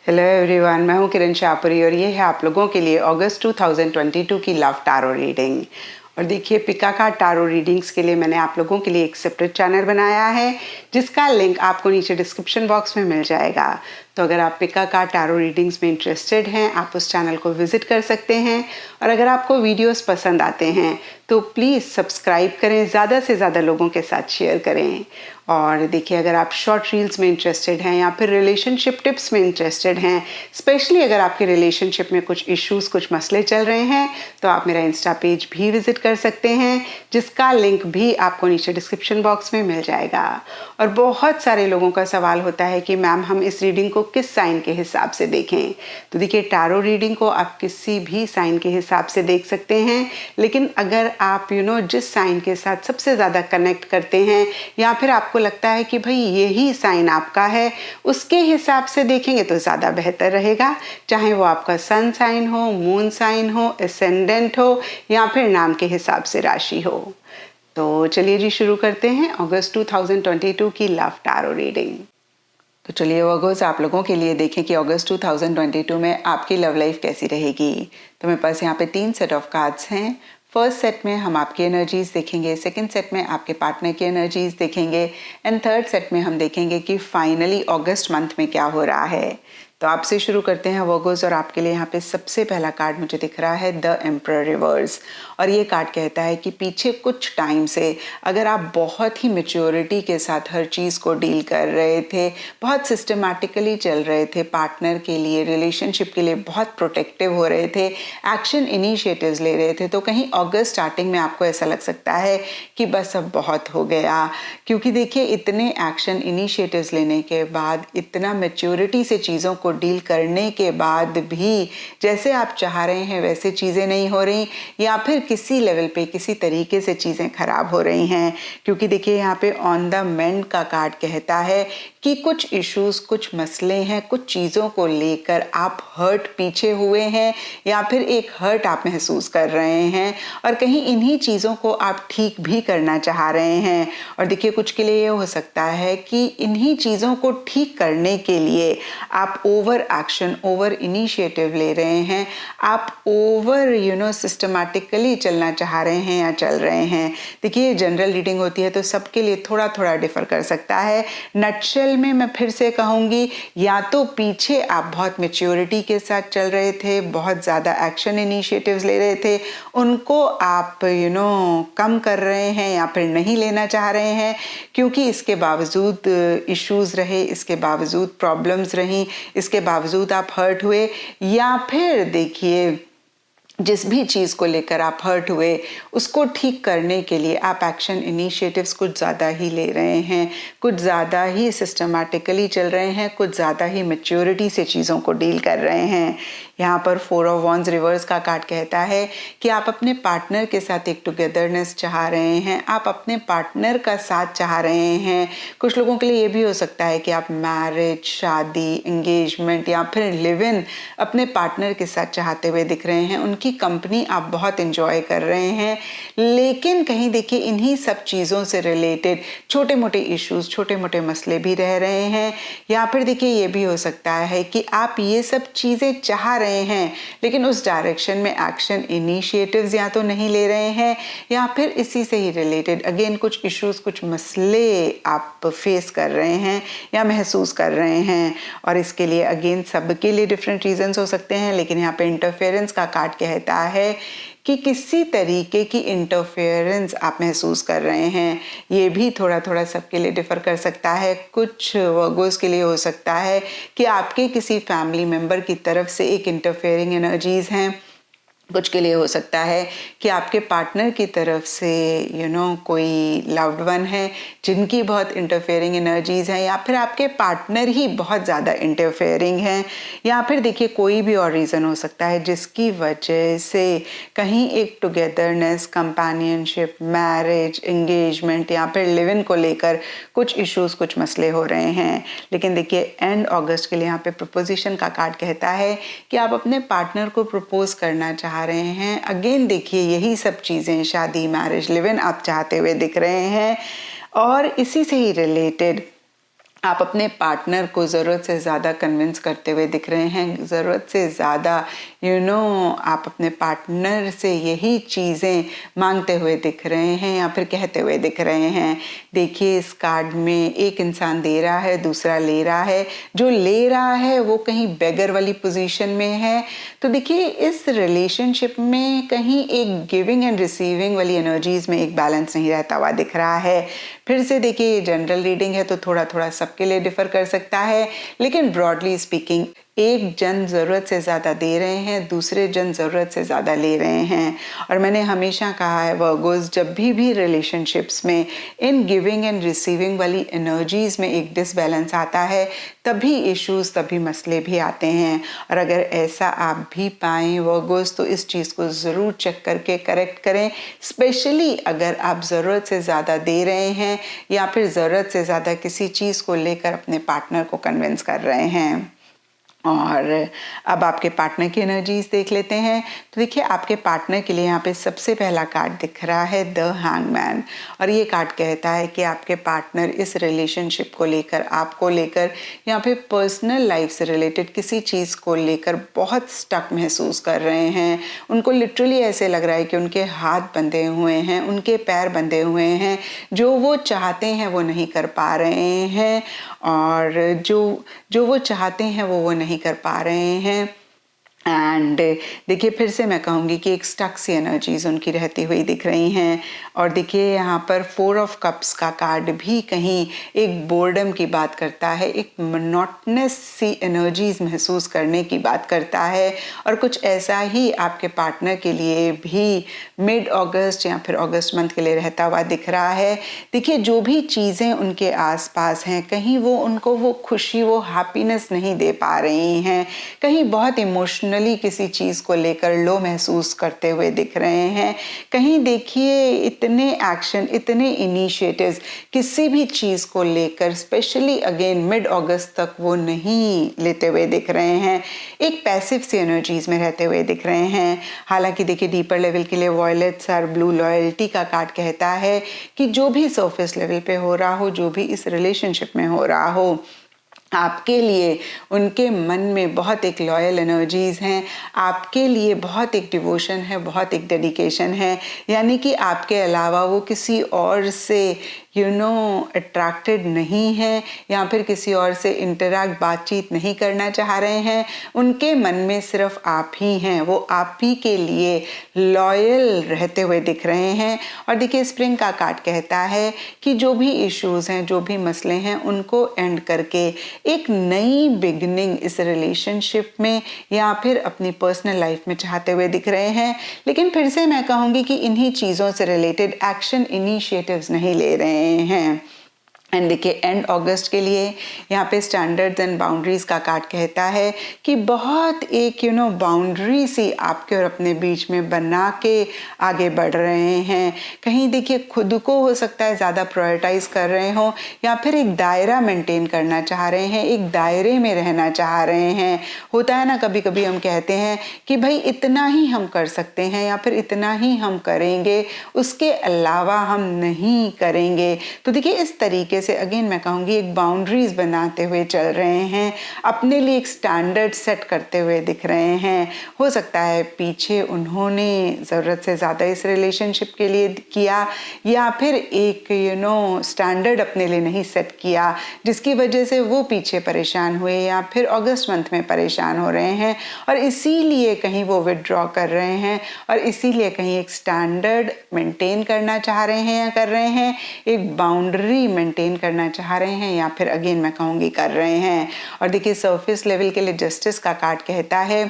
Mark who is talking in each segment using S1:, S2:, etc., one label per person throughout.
S1: Hello everyone, मैं हूं किरण शाहपुरी और ये है आप लोगों के लिए अगस्त 2022 की लव टारो रीडिंग। और देखिए, पिका का टारो रीडिंग्स के लिए मैंने आप लोगों के लिए एक सेपरेट चैनल बनाया है जिसका लिंक आपको नीचे डिस्क्रिप्शन बॉक्स में मिल जाएगा। तो अगर आप पिका का टारो रीडिंग्स में इंटरेस्टेड हैं, आप उस चैनल को विजिट कर सकते हैं। और अगर आपको वीडियोस पसंद आते हैं तो प्लीज़ सब्सक्राइब करें, ज़्यादा से ज़्यादा लोगों के साथ शेयर करें। और देखिए, अगर आप शॉर्ट रील्स में इंटरेस्टेड हैं या फिर रिलेशनशिप टिप्स में इंटरेस्टेड हैं, स्पेशली अगर आपके रिलेशनशिप में कुछ इश्यूज, कुछ मसले चल रहे हैं, तो आप मेरा इंस्टा पेज भी विजिट कर सकते हैं जिसका लिंक भी आपको नीचे डिस्क्रिप्शन बॉक्स में मिल जाएगा। और बहुत सारे लोगों का सवाल होता है कि मैम, हम इस रीडिंग को किस साइन के हिसाब से देखें। तो देखिए, टारो रीडिंग को आप किसी भी साइन के हिसाब से देख सकते हैं, लेकिन अगर आप जिस साइन के साथ सबसे ज़्यादा कनेक्ट करते हैं या फिर आपको लगता है कि भाई यही साइन आपका है, उसके हिसाब से देखेंगे तो ज़्यादा बेहतर रहेगा। चाहे वो आपका सन साइन हो, मून साइन हो, एसेंडेंट हो या फिर नाम के हिसाब से राशि हो। तो चलिए जी, शुरू करते हैं अगस्त 2022 की लव टारो रीडिंग। तो चलिए वर्गोस, आप लोगों के लिए देखें कि अगस्त 2022 में आपकी लव लाइफ कैसी रहेगी। तो मेरे पास यहाँ पे 3 सेट ऑफ कार्ड्स हैं। फर्स्ट सेट में हम आपकी एनर्जीज देखेंगे, सेकंड सेट में आपके पार्टनर की एनर्जीज देखेंगे एंड थर्ड सेट में हम देखेंगे कि फाइनली अगस्त मंथ में क्या हो रहा है। तो आपसे शुरू करते हैं वर्गोस, और आपके लिए यहाँ पे सबसे पहला कार्ड मुझे दिख रहा है द एम्परर रिवर्स। और ये कार्ड कहता है कि पीछे कुछ टाइम से अगर आप बहुत ही मैच्योरिटी के साथ हर चीज़ को डील कर रहे थे, बहुत सिस्टमैटिकली चल रहे थे, पार्टनर के लिए, रिलेशनशिप के लिए बहुत प्रोटेक्टिव हो रहे थे, एक्शन इनिशिएटिव्स ले रहे थे, तो कहीं अगस्त स्टार्टिंग में आपको ऐसा लग सकता है कि बस अब बहुत हो गया। क्योंकि देखिए, इतने एक्शन इनिशिएटिव्स लेने के बाद, इतना मैच्योरिटी से चीज़ों को डील करने के बाद भी जैसे आप चाह रहे हैं वैसे चीज़ें नहीं हो रही, या फिर किसी लेवल पे किसी तरीके से चीज़ें खराब हो रही हैं। क्योंकि देखिए, यहाँ पे ऑन द मेंड का कार्ड कहता है कि कुछ इश्यूज, कुछ मसले हैं, कुछ चीज़ों को लेकर आप हर्ट पीछे हुए हैं या फिर एक हर्ट आप महसूस कर रहे हैं और कहीं इन्हीं चीज़ों को आप ठीक भी करना चाह रहे हैं। और देखिए, कुछ के लिए ये हो सकता है कि इन्हीं चीज़ों को ठीक करने के लिए आप ओवर एक्शन, ओवर इनिशिएटिव ले रहे हैं, आप ओवर सिस्टमैटिकली चलना चाह रहे हैं या चल रहे हैं। देखिए, जनरल रीडिंग होती है तो सबके लिए थोड़ा थोड़ा डिफर कर सकता है। नटशेल में मैं फिर से कहूँगी, या तो पीछे आप बहुत मैच्योरिटी के साथ चल रहे थे, बहुत ज़्यादा एक्शन इनिशिएटिव्स ले रहे थे, उनको आप कम कर रहे हैं या फिर नहीं लेना चाह रहे हैं, क्योंकि इसके बावजूद इश्यूज रहे, इसके बावजूद प्रॉब्लम्स रहीं, इसके बावजूद आप हर्ट हुए, या फिर देखिए, जिस भी चीज़ को लेकर आप हर्ट हुए उसको ठीक करने के लिए आप एक्शन इनिशिएटिव्स कुछ ज़्यादा ही ले रहे हैं, कुछ ज़्यादा ही सिस्टमैटिकली चल रहे हैं, कुछ ज़्यादा ही मैच्योरिटी से चीज़ों को डील कर रहे हैं। यहाँ पर 4 ऑफ वॉन्ड्स रिवर्स का कार्ड कहता है कि आप अपने पार्टनर के साथ एक टुगेदरनेस चाह रहे हैं, आप अपने पार्टनर का साथ चाह रहे हैं। कुछ लोगों के लिए ये भी हो सकता है कि आप मैरिज, शादी, एंगेजमेंट या फिर लिव इन अपने पार्टनर के साथ चाहते हुए दिख रहे हैं, उनकी कंपनी आप बहुत एंजॉय कर रहे हैं। लेकिन कहीं देखिए, इन्हीं सब चीज़ों से रिलेटेड छोटे मोटे इश्यूज, छोटे मोटे मसले भी रह रहे हैं। या फिर देखिए, ये भी हो सकता है कि आप ये सब चीज़ें चाह रहे हैं लेकिन उस डायरेक्शन में एक्शन इनिशिएटिव्स या तो नहीं ले रहे हैं, या फिर इसी से ही रिलेटेड अगेन कुछ इश्यूज, कुछ मसले आप फेस कर रहे हैं या महसूस कर रहे हैं। और इसके लिए अगेन सबके लिए डिफरेंट रीजंस हो सकते हैं, लेकिन यहाँ पे इंटरफेरेंस का कार्ड कहता है कि किसी तरीके की इंटरफेरेंस आप महसूस कर रहे हैं। ये भी थोड़ा थोड़ा सबके लिए डिफर कर सकता है। कुछ वर्गोस के लिए हो सकता है कि आपके किसी फैमिली मेंबर की तरफ से एक इंटरफेयरिंग एनर्जीज हैं, कुछ के लिए हो सकता है कि आपके पार्टनर की तरफ से कोई लव्ड वन है जिनकी बहुत इंटरफेयरिंग एनर्जीज हैं, या फिर आपके पार्टनर ही बहुत ज़्यादा इंटरफेयरिंग हैं, या फिर देखिए, कोई भी और रीज़न हो सकता है जिसकी वजह से कहीं एक टुगेदरनेस, कंपेनियनशिप, मैरिज, एंगेजमेंट या फिर लिव इन को लेकर कुछ इश्यूज, कुछ मसले हो रहे हैं। लेकिन देखिए, एंड अगस्त के लिए यहाँ पे प्रपोजिशन का कार्ड कहता है कि आप अपने पार्टनर को प्रपोज करना चाह रहे हैं। अगेन देखिए, यही सब चीज़ें, शादी, मैरिज, लिव इन आप चाहते हुए दिख रहे हैं। और इसी से ही रिलेटेड आप अपने पार्टनर को ज़रूरत से ज़्यादा कन्विंस करते हुए दिख रहे हैं, ज़रूरत से ज़्यादा आप अपने पार्टनर से यही चीज़ें मांगते हुए दिख रहे हैं या फिर कहते हुए दिख रहे हैं। देखिए इस कार्ड में एक इंसान दे रहा है, दूसरा ले रहा है। जो ले रहा है वो कहीं बेगर वाली पोजीशन में है। तो देखिए इस रिलेशनशिप में कहीं एक गिविंग एंड रिसीविंग वाली एनर्जीज में एक बैलेंस नहीं रहता हुआ दिख रहा है। फिर से देखिए ये जनरल रीडिंग है तो थोड़ा थोड़ा सबके लिए डिफर कर सकता है, लेकिन ब्रॉडली स्पीकिंग एक जन ज़रूरत से ज़्यादा दे रहे हैं, दूसरे जन ज़रूरत से ज़्यादा ले रहे हैं। और मैंने हमेशा कहा है वर्गोस, जब भी रिलेशनशिप्स में इन गिविंग एंड रिसीविंग वाली एनर्जीज़ में एक डिसबैलेंस आता है तभी इश्यूज़, तभी मसले भी आते हैं। और अगर ऐसा आप भी पाएँ वर्गोस तो इस चीज़ को ज़रूर चेक करके करेक्ट करें, स्पेशली अगर आप ज़रूरत से ज़्यादा दे रहे हैं या फिर ज़रूरत से ज़्यादा किसी चीज़ को लेकर अपने पार्टनर को कन्विंस कर रहे हैं। और अब आपके पार्टनर की एनर्जीज देख लेते हैं। तो देखिए आपके पार्टनर के लिए यहाँ पे सबसे पहला कार्ड दिख रहा है द हैंगमैन, और ये कार्ड कहता है कि आपके पार्टनर इस रिलेशनशिप को लेकर, आपको लेकर या फिर पर्सनल लाइफ से रिलेटेड किसी चीज़ को लेकर बहुत स्टक महसूस कर रहे हैं। उनको लिटरली ऐसे लग रहा है कि उनके हाथ बंधे हुए हैं, उनके पैर बंधे हुए हैं, जो वो चाहते हैं वो नहीं कर पा रहे हैं, और जो वो चाहते हैं वो नहीं कर पा रहे हैं। एंड देखिए फिर से मैं कहूँगी कि एक स्टक सी एनर्जीज उनकी रहती हुई दिख रही हैं। और देखिए यहाँ पर 4 ऑफ कप्स का कार्ड भी कहीं एक बोर्डम की बात करता है, एक मोनोटोनस सी एनर्जीज महसूस करने की बात करता है। और कुछ ऐसा ही आपके पार्टनर के लिए भी मिड अगस्त या फिर अगस्त मंथ के लिए रहता हुआ दिख रहा है। देखिए जो भी चीज़ें उनके आसपास हैं, कहीं वो उनको वो खुशी, वो हैप्पीनेस नहीं दे पा रही हैं, कहीं बहुत इमोशनल किसी चीज को लेकर लो महसूस करते हुए दिख रहे हैं। कहीं देखिए इतने एक्शन, इतने इनिशिएटिव्स किसी भी चीज को लेकर स्पेशली अगेन मिड अगस्त तक वो नहीं लेते हुए दिख रहे हैं। एक पैसिव सी एनर्जीज में रहते हुए दिख रहे हैं। हालांकि देखिए डीपर लेवल के लिए वॉयलेट्स और ब्लू लॉयल्टी का कार्ड कहता है कि जो भी सरफेस लेवल पे हो रहा हो, जो भी इस रिलेशनशिप में हो रहा हो, आपके लिए उनके मन में बहुत एक लॉयल एनर्जीज हैं, आपके लिए बहुत एक डिवोशन है, बहुत एक डेडिकेशन है। यानी कि आपके अलावा वो किसी और से अट्रैक्टेड नहीं है या फिर किसी और से इंटरैक्ट, बातचीत नहीं करना चाह रहे हैं। उनके मन में सिर्फ आप ही हैं, वो आप ही के लिए लॉयल रहते हुए दिख रहे हैं। और देखिए स्प्रिंग का कार्ड कहता है कि जो भी इश्यूज हैं, जो भी मसले हैं, उनको एंड करके एक नई बिगनिंग इस रिलेशनशिप में या फिर अपनी पर्सनल लाइफ में चाहते हुए दिख रहे हैं। लेकिन फिर से मैं कहूँगी कि इन्हीं चीज़ों से रिलेटेड एक्शन इनिशिएटिव्स नहीं ले रहे हैं। एंड देखिए एंड अगस्त के लिए यहाँ पे स्टैंडर्ड्स एंड बाउंड्रीज का कार्ड कहता है कि बहुत एक बाउंड्री सी आपके और अपने बीच में बना के आगे बढ़ रहे हैं। कहीं देखिए खुद को हो सकता है ज़्यादा प्रायोरिटाइज कर रहे हो या फिर एक दायरा मेंटेन करना चाह रहे हैं, एक दायरे में रहना चाह रहे हैं। होता है ना कभी कभी हम कहते हैं कि भाई इतना ही हम कर सकते हैं या फिर इतना ही हम करेंगे, उसके अलावा हम नहीं करेंगे। तो देखिए इस तरीके से अगेन मैं कहूँगी एक बाउंड्रीज बनाते हुए चल रहे हैं, अपने लिए एक स्टैंडर्ड सेट करते हुए दिख रहे हैं। हो सकता है पीछे उन्होंने ज़रूरत से ज़्यादा इस रिलेशनशिप के लिए किया या फिर एक स्टैंडर्ड अपने लिए नहीं सेट किया, जिसकी वजह से वो पीछे परेशान हुए या फिर अगस्त मंथ में परेशान हो रहे हैं और इसीलिए कहीं वो विथड्रॉ कर रहे हैं और इसीलिए कहीं एक स्टैंडर्ड मेंटेन करना चाह रहे हैं या कर रहे हैं, एक बाउंड्री मेंटेन करना चाह रहे हैं या फिर अगेन मैं कहूँगी कर रहे हैं। और देखिए सरफेस लेवल के लिए जस्टिस का कार्ड कहता है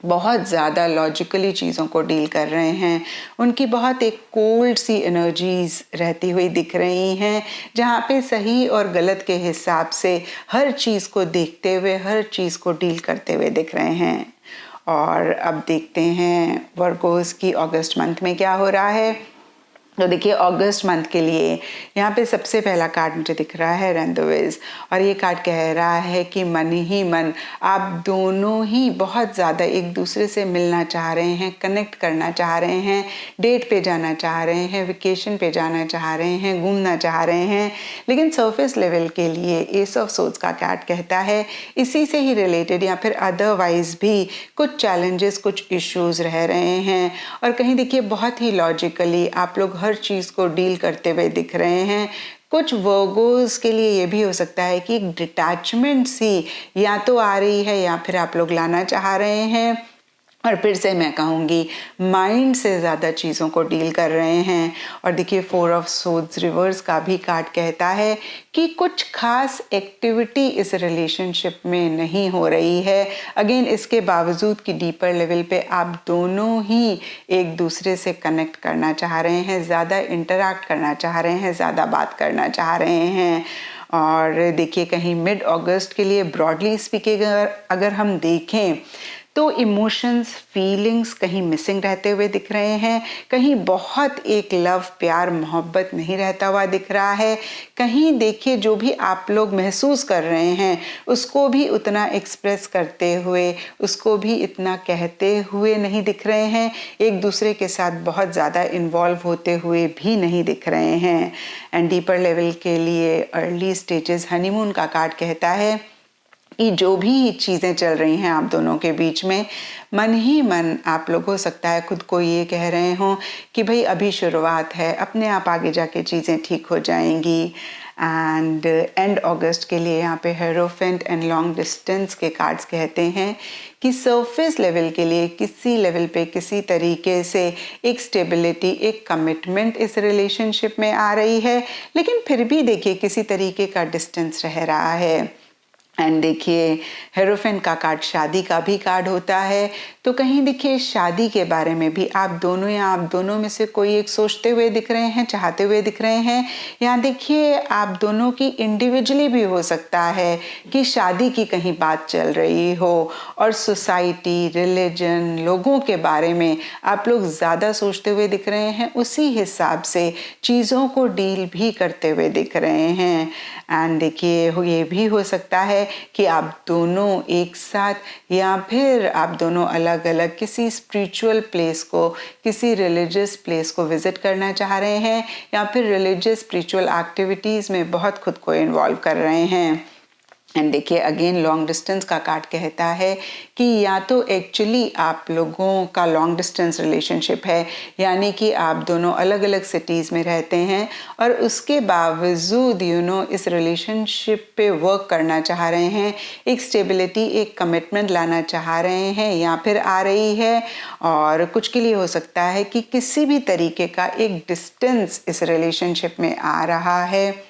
S1: बहुत ज़्यादा लॉजिकली चीज़ों को डील कर रहे हैं। उनकी बहुत एक कोल्ड सी एनर्जीज रहती हुई दिख रही हैं, जहाँ पे सही और गलत के हिसाब से हर चीज़ को देखते हुए, हर चीज़ को डील करते हुए दिख रहे हैं। और अब देखते हैं वर्गोस की अगस्त मंथ में क्या हो रहा है। तो देखिए अगस्त मंथ के लिए यहाँ पे सबसे पहला कार्ड मुझे दिख रहा है रैंडोविज, और ये कार्ड कह रहा है कि मन ही मन आप दोनों ही बहुत ज़्यादा एक दूसरे से मिलना चाह रहे हैं, कनेक्ट करना चाह रहे हैं, डेट पे जाना चाह रहे हैं, वेकेशन पे जाना चाह रहे हैं, घूमना चाह रहे हैं। लेकिन सरफेस लेवल के लिए एस ऑफ सोर्ड्स का कार्ड कहता है इसी से ही रिलेटेड या फिर अदरवाइज भी कुछ चैलेंजेस, कुछ इश्यूज रह रहे हैं। और कहीं देखिए बहुत ही लॉजिकली आप लोग हर चीज़ को डील करते हुए दिख रहे हैं। कुछ वर्गोस के लिए ये भी हो सकता है कि एक डिटैचमेंट सी या तो आ रही है या फिर आप लोग लाना चाह रहे हैं, और फिर से मैं कहूँगी माइंड से ज़्यादा चीज़ों को डील कर रहे हैं। और देखिए 4 ऑफ सोर्ड्स रिवर्स का भी कार्ड कहता है कि कुछ खास एक्टिविटी इस रिलेशनशिप में नहीं हो रही है। अगेन इसके बावजूद कि डीपर लेवल पे आप दोनों ही एक दूसरे से कनेक्ट करना चाह रहे हैं, ज़्यादा इंटरैक्ट करना चाह रहे हैं, ज़्यादा बात करना चाह रहे हैं। और देखिए कहीं मिड अगस्त के लिए ब्रॉडली स्पीकिंग अगर हम देखें तो इमोशंस, फीलिंग्स कहीं मिसिंग रहते हुए दिख रहे हैं, कहीं बहुत एक लव, प्यार, मोहब्बत नहीं रहता हुआ दिख रहा है। कहीं देखिए जो भी आप लोग महसूस कर रहे हैं उसको भी उतना एक्सप्रेस करते हुए, उसको भी इतना कहते हुए नहीं दिख रहे हैं, एक दूसरे के साथ बहुत ज़्यादा इन्वॉल्व होते हुए भी नहीं दिख रहे हैं। एंड डीपर लेवल के लिए अर्ली स्टेजेस हनीमून का कार्ड कहता है कि जो भी चीज़ें चल रही हैं आप दोनों के बीच में, मन ही मन आप लोग हो सकता है खुद को ये कह रहे हों कि भाई अभी शुरुआत है, अपने आप आगे जाके चीज़ें ठीक हो जाएंगी। एंड एंड अगस्त के लिए यहाँ पे हेरोफेंट एंड लॉन्ग डिस्टेंस के कार्ड्स कहते हैं कि सरफेस लेवल के लिए किसी लेवल पे किसी तरीके से एक स्टेबिलिटी, एक कमिटमेंट इस रिलेशनशिप में आ रही है, लेकिन फिर भी देखिए किसी तरीके का डिस्टेंस रह रहा है। एंड देखिए हेरोफेंट का कार्ड शादी का भी कार्ड होता है, तो कहीं देखिए शादी के बारे में भी आप दोनों या आप दोनों में से कोई एक सोचते हुए दिख रहे हैं, चाहते हुए दिख रहे हैं। यहाँ देखिए आप दोनों की इंडिविजुअली भी हो सकता है कि शादी की कहीं बात चल रही हो, और सोसाइटी, रिलीजन, लोगों के बारे में आप लोग ज़्यादा सोचते हुए दिख रहे हैं, उसी हिसाब से चीज़ों को डील भी करते हुए दिख रहे हैं। एंड देखिए ये भी हो सकता है कि आप दोनों एक साथ या फिर आप दोनों अलग अलग किसी स्पिरिचुअल प्लेस को, किसी रिलीजियस प्लेस को विजिट करना चाह रहे हैं, या फिर रिलीजियस स्पिरिचुअल एक्टिविटीज़ में बहुत खुद को इन्वॉल्व कर रहे हैं। एंड देखिए अगेन लॉन्ग डिस्टेंस का कार्ड कहता है कि या तो एक्चुअली आप लोगों का लॉन्ग डिस्टेंस रिलेशनशिप है, यानी कि आप दोनों अलग अलग सिटीज़ में रहते हैं और उसके बावजूद इस रिलेशनशिप पे वर्क करना चाह रहे हैं, एक स्टेबिलिटी, एक कमिटमेंट लाना चाह रहे हैं या फिर आ रही है। और कुछ के लिए हो सकता है कि किसी भी तरीके का एक डिस्टेंस इस रिलेशनशिप में आ रहा है।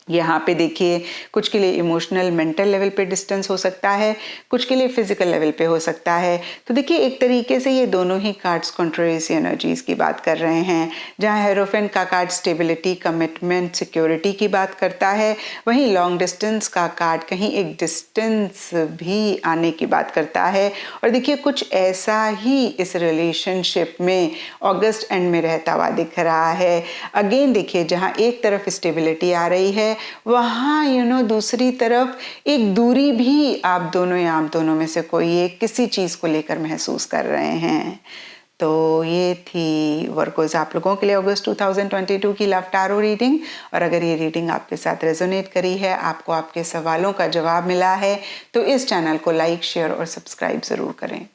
S1: यहाँ पे देखिए कुछ के लिए इमोशनल, मेंटल लेवल पे डिस्टेंस हो सकता है, कुछ के लिए फिजिकल लेवल पे हो सकता है। तो देखिए एक तरीके से ये दोनों ही कार्ड्स कॉन्ट्रोवर्सी एनर्जीज की बात कर रहे हैं। जहाँ हेरोफेंट का कार्ड स्टेबिलिटी, कमिटमेंट, सिक्योरिटी की बात करता है, वहीं लॉन्ग डिस्टेंस का कार्ड कहीं एक डिस्टेंस भी आने की बात करता है। और देखिए कुछ ऐसा ही इस रिलेशनशिप में अगस्त एंड में रहता हुआ दिख रहा है। अगेन देखिए जहाँ एक तरफ स्टेबिलिटी आ रही है, वहाँ दूसरी तरफ एक दूरी भी आप दोनों या आप दोनों में से कोई एक किसी चीज़ को लेकर महसूस कर रहे हैं। तो ये थी वर्गोस आप लोगों के लिए अगस्त 2022 की लव टैरो रीडिंग। और अगर ये रीडिंग आपके साथ रेजोनेट करी है, आपको आपके सवालों का जवाब मिला है, तो इस चैनल को लाइक, शेयर और सब्सक्राइब ज़रूर करें।